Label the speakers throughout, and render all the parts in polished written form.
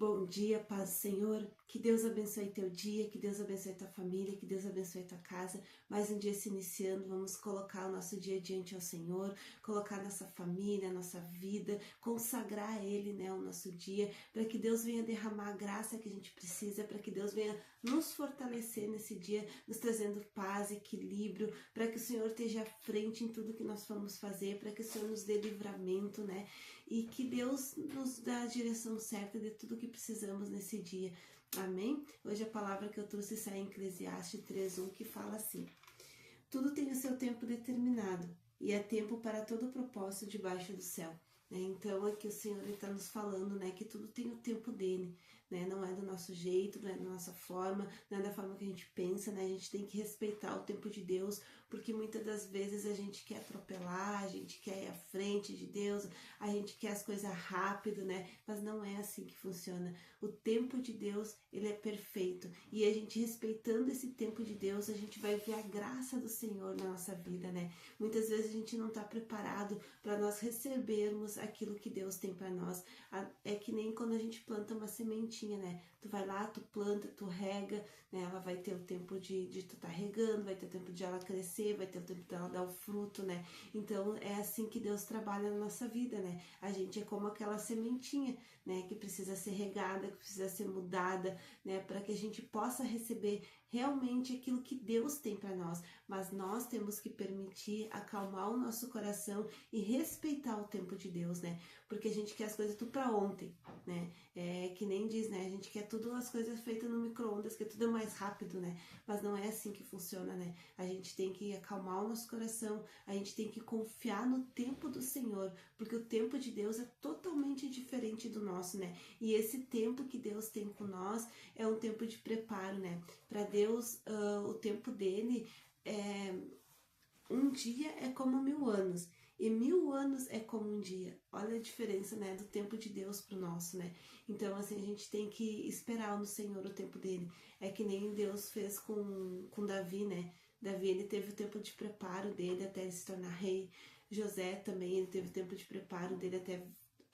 Speaker 1: Bom dia, paz do Senhor, que Deus abençoe teu dia, que Deus abençoe tua família, que Deus abençoe tua casa. Mais um dia se iniciando, vamos colocar o nosso dia diante ao Senhor, colocar nossa família, nossa vida, consagrar a Ele, né, o nosso dia, para que Deus venha derramar a graça que a gente precisa, para que Deus venha nos fortalecer nesse dia, nos trazendo paz, equilíbrio, para que o Senhor esteja à frente em tudo que nós vamos fazer, para que o Senhor nos dê livramento, né, e que Deus nos dá a direção certa de tudo que precisamos nesse dia. Amém? Hoje a palavra que eu trouxe sai em Eclesiastes 3:1, que fala assim: tudo tem o seu tempo determinado, e é tempo para todo propósito debaixo do céu. Então aqui o Senhor está nos falando, né, que tudo tem o tempo dele, né, não é do nosso jeito, não é da nossa forma, não é da forma que a gente pensa, né, a gente tem que respeitar o tempo de Deus, porque muitas das vezes a gente quer atropelar, a gente quer ir à frente de Deus, a gente quer as coisas rápido, né, mas não é assim que funciona. O tempo de Deus, ele é perfeito, e a gente respeitando esse tempo de Deus, a gente vai ver a graça do Senhor na nossa vida, né. Muitas vezes a gente não está preparado para nós recebermos aquilo que Deus tem para nós. É que nem quando a gente planta uma sementinha, né? Tu vai lá, tu planta, tu rega, né? Ela vai ter o tempo de tu tá regando, vai ter o tempo de ela crescer, vai ter o tempo dela dar o fruto, né? Então é assim que Deus trabalha na nossa vida, né? A gente é como aquela sementinha, né? Que precisa ser regada, que precisa ser mudada, né? Para que a gente possa receber realmente aquilo que Deus tem para nós. Mas nós temos que permitir acalmar o nosso coração e respeitar o tempo de Deus, né? Porque a gente quer as coisas tudo para ontem, né? É que nem diz, né? A gente quer tudo as coisas feitas no micro-ondas, que tudo é mais rápido, né? Mas não é assim que funciona, né? A gente tem que acalmar o nosso coração, a gente tem que confiar no tempo do Senhor, porque o tempo de Deus é totalmente diferente do nosso, né? E esse tempo que Deus tem com nós é um tempo de preparo, né? Para Deus, o tempo dele é... Um dia é como 1000 anos, e 1000 anos é como um dia. Olha a diferença, né, do tempo de Deus pro nosso, né? Então, assim, a gente tem que esperar no Senhor o tempo dele. É que nem Deus fez com Davi, né? Davi, ele teve o tempo de preparo dele até ele se tornar rei. José também, ele teve o tempo de preparo dele até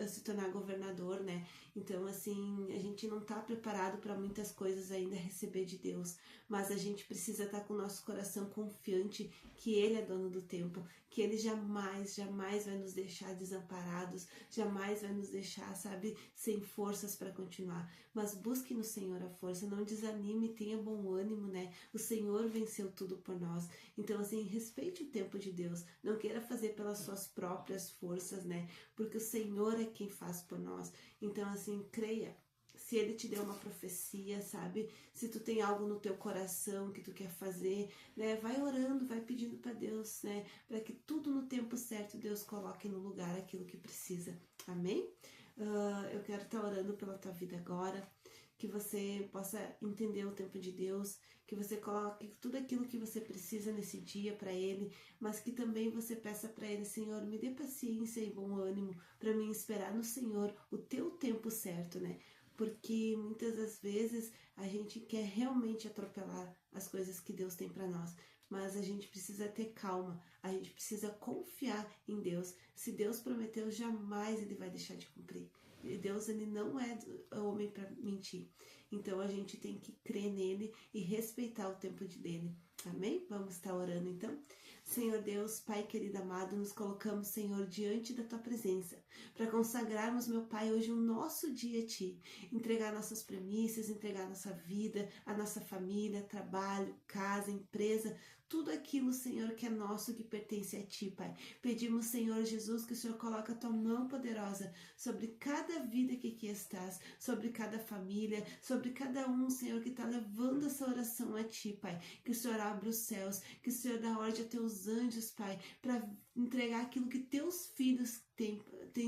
Speaker 1: se tornar governador, né? Então, assim, a gente não tá preparado para muitas coisas ainda receber de Deus, mas a gente precisa estar com o nosso coração confiante que Ele é dono do tempo, que Ele jamais, jamais vai nos deixar desamparados, jamais vai nos deixar, sabe, sem forças para continuar. Mas busque no Senhor a força, não desanime, tenha bom ânimo, né? O Senhor venceu tudo por nós. Então, assim, respeite o tempo de Deus, não queira fazer pelas suas próprias forças, né? Porque o Senhor é quem faz por nós. Então, assim, creia. Se Ele te deu uma profecia, sabe? Se tu tem algo no teu coração que tu quer fazer, né? Vai orando, vai pedindo para Deus, né? Para que tudo no tempo certo Deus coloque no lugar aquilo que precisa. Amém? Eu quero estar orando pela tua vida agora, que você possa entender o tempo de Deus, que você coloque tudo aquilo que você precisa nesse dia para Ele, mas que também você peça para Ele: Senhor, me dê paciência e bom ânimo para mim esperar no Senhor o teu tempo certo, né? Porque muitas das vezes a gente quer realmente atropelar as coisas que Deus tem para nós, mas a gente precisa ter calma, a gente precisa confiar em Deus. Se Deus prometeu, jamais Ele vai deixar de cumprir. Deus, ele não é homem para mentir. Então a gente tem que crer nele e respeitar o tempo dele. Amém? Vamos estar orando então? Senhor Deus, Pai querido amado, nos colocamos, Senhor, diante da Tua presença, para consagrarmos, meu Pai, hoje o nosso dia a Ti, entregar nossas premissas, entregar nossa vida, a nossa família, trabalho, casa, empresa, tudo aquilo, Senhor, que é nosso, que pertence a Ti, Pai. Pedimos, Senhor Jesus, que o Senhor coloque a Tua mão poderosa sobre cada vida que aqui estás, sobre cada família, sobre cada um, Senhor, que está levando essa oração a Ti, Pai. Que o Senhor abra os céus, que o Senhor dá ordem a Teus anjos, Pai, para entregar aquilo que Teus filhos têm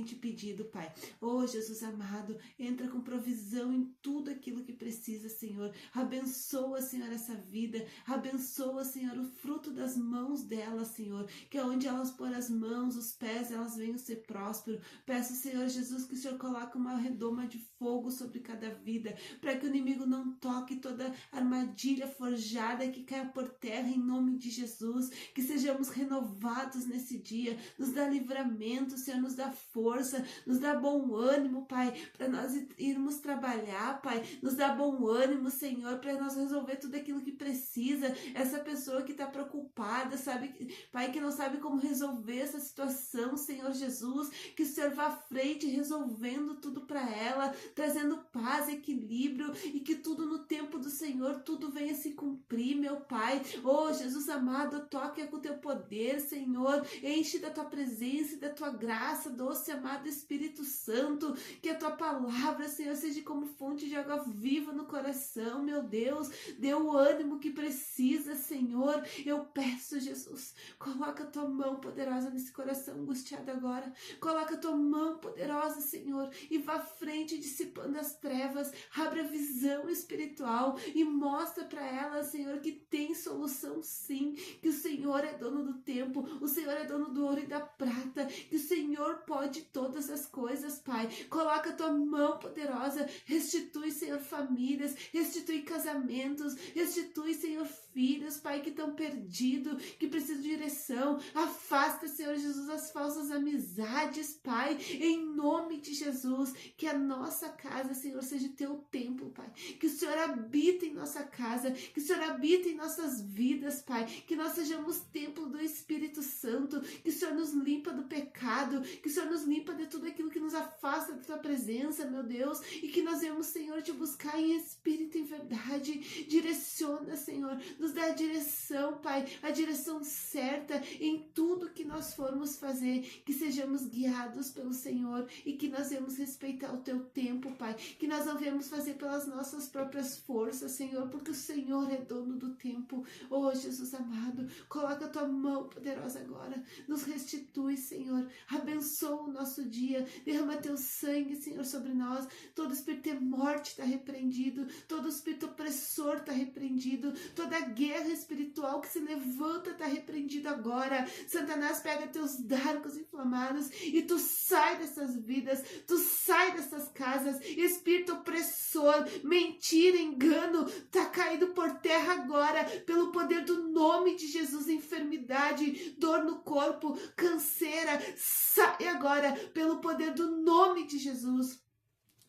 Speaker 1: te pedido, Pai. Oh, Jesus amado, entra com provisão em tudo aquilo que precisa, Senhor. Abençoa, Senhor, essa vida. Abençoa, Senhor, o fruto das mãos dela, Senhor. Que é onde elas pôr as mãos, os pés, elas venham ser prósperos. Peço, Senhor Jesus, que o Senhor coloque uma redoma de fogo sobre cada vida, para que o inimigo não toque toda armadilha forjada, que caia por terra em nome de Jesus. Que sejamos renovados nesse dia, nos dá livramento, Senhor, nos dá força, nos dá bom ânimo, Pai, para nós irmos trabalhar, Pai, nos dá bom ânimo, Senhor, para nós resolver tudo aquilo que precisa. Essa pessoa que está preocupada, sabe, Pai, que não sabe como resolver essa situação, Senhor Jesus, que o Senhor vá à frente resolvendo tudo para ela, trazendo paz, equilíbrio, e que tudo no tempo do Senhor, tudo venha se cumprir, meu Pai. Oh, Jesus amado, toque com o teu poder, Senhor, enche da tua presença e da tua graça, doce amado Espírito Santo, que a tua palavra, Senhor, seja como fonte de água viva no coração, meu Deus, dê o ânimo que precisa, Senhor. Eu peço, Jesus, coloca a tua mão poderosa nesse coração angustiado agora, coloca a tua mão poderosa, Senhor, e vá à frente dissipando as trevas, abre a visão espiritual e mostra para ela, Senhor, que tem solução sim, que o Senhor é dono do tempo, o Senhor é dono do ouro e da prata, que o Senhor pode todas as coisas, Pai. Coloca a tua mão poderosa, restitui, Senhor, famílias, restitui casamentos, restitui, Senhor, filhos, Pai, que estão perdidos, que precisam de direção. Afasta, Senhor Jesus, as falsas amizades, Pai, em nome de Jesus. Que a nossa casa, Senhor, seja teu templo, Pai. Que o Senhor habita em nossa casa, que o Senhor habita em nossas vidas, Pai. Que nós sejamos templo do Espírito Santo, que o Senhor nos limpa do pecado, que o Senhor nos limpa de tudo aquilo que nos afasta da tua presença, meu Deus, e que nós vemos, Senhor, te buscar em espírito e em verdade. Direciona, Senhor, nos dá a direção, Pai, a direção certa em tudo que nós formos fazer, que sejamos guiados pelo Senhor e que nós vamos respeitar o teu tempo, Pai, que nós não vamos fazer pelas nossas próprias forças, Senhor, porque o Senhor é dono do tempo. Oh, Jesus amado, coloca a tua mão poderosa agora, nos restitui, Senhor, abençoa o nosso dia, derrama teu sangue, Senhor, sobre nós. Todo espírito de morte está repreendido, todo espírito opressor está repreendido, toda guerra espiritual que se levanta está repreendido agora. Satanás, pega teus dardos inflamados e tu sai dessas vidas, tu sai dessas casas. Espírito opressor, mentira, engano, está caído por terra agora, pelo poder do nome de Jesus. Enfermidade, dor no corpo, canseira, sai agora, pelo poder do nome de Jesus.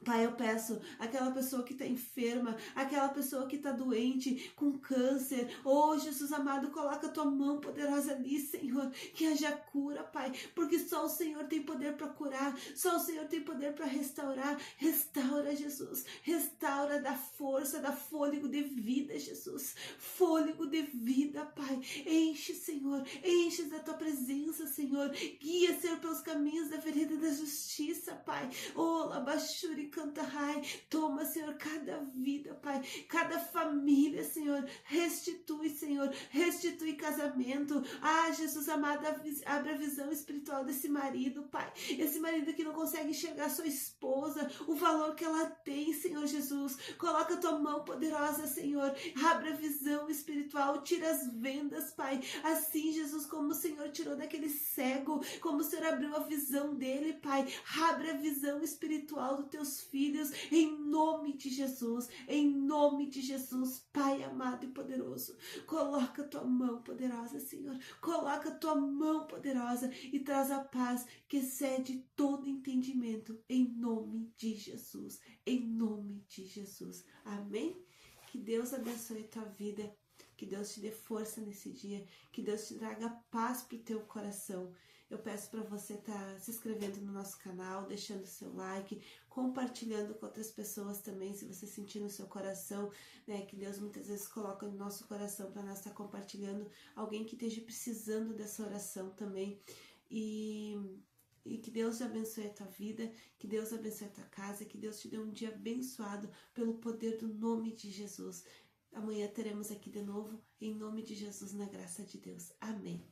Speaker 1: Pai, eu peço, aquela pessoa que está enferma, aquela pessoa que está doente, com câncer, oh Jesus amado, coloca a tua mão poderosa ali, Senhor, que haja cura, Pai, porque só o Senhor tem poder para curar, só o Senhor tem poder para restaurar. Restaura, Jesus, restaura, dá força, dá fôlego de vida, Jesus, fôlego de vida, Pai, enche, Senhor, enche da tua presença, Senhor, guia, Senhor, pelos caminhos da vereda da justiça, Pai, oh, labachuri, canta, ai, toma, Senhor, cada vida, Pai, cada família, Senhor, restitui, Senhor, restitui casamento. Ah, Jesus amado, abre a visão espiritual desse marido, Pai, esse marido que não consegue enxergar sua esposa, o valor que ela tem, Senhor Jesus, coloca a tua mão poderosa, Senhor, abre a visão espiritual, tira as vendas, Pai, assim, Jesus, como o Senhor tirou daquele cego, como o Senhor abriu a visão dele, Pai, abre a visão espiritual dos teus filhos, em nome de Jesus, em nome de Jesus, Pai amado e poderoso, coloca a tua mão poderosa, Senhor, coloca a tua mão poderosa e traz a paz que excede todo entendimento, em nome de Jesus, em nome de Jesus, amém? Que Deus abençoe a tua vida, que Deus te dê força nesse dia, que Deus te traga paz para o teu coração. Eu peço para você estar se inscrevendo no nosso canal, deixando seu like, compartilhando com outras pessoas também, se você sentir no seu coração, né, que Deus muitas vezes coloca no nosso coração para nós estar compartilhando, alguém que esteja precisando dessa oração também. E que Deus te abençoe a tua vida, que Deus abençoe a tua casa, que Deus te dê um dia abençoado pelo poder do nome de Jesus. Amanhã teremos aqui de novo, em nome de Jesus, na graça de Deus. Amém.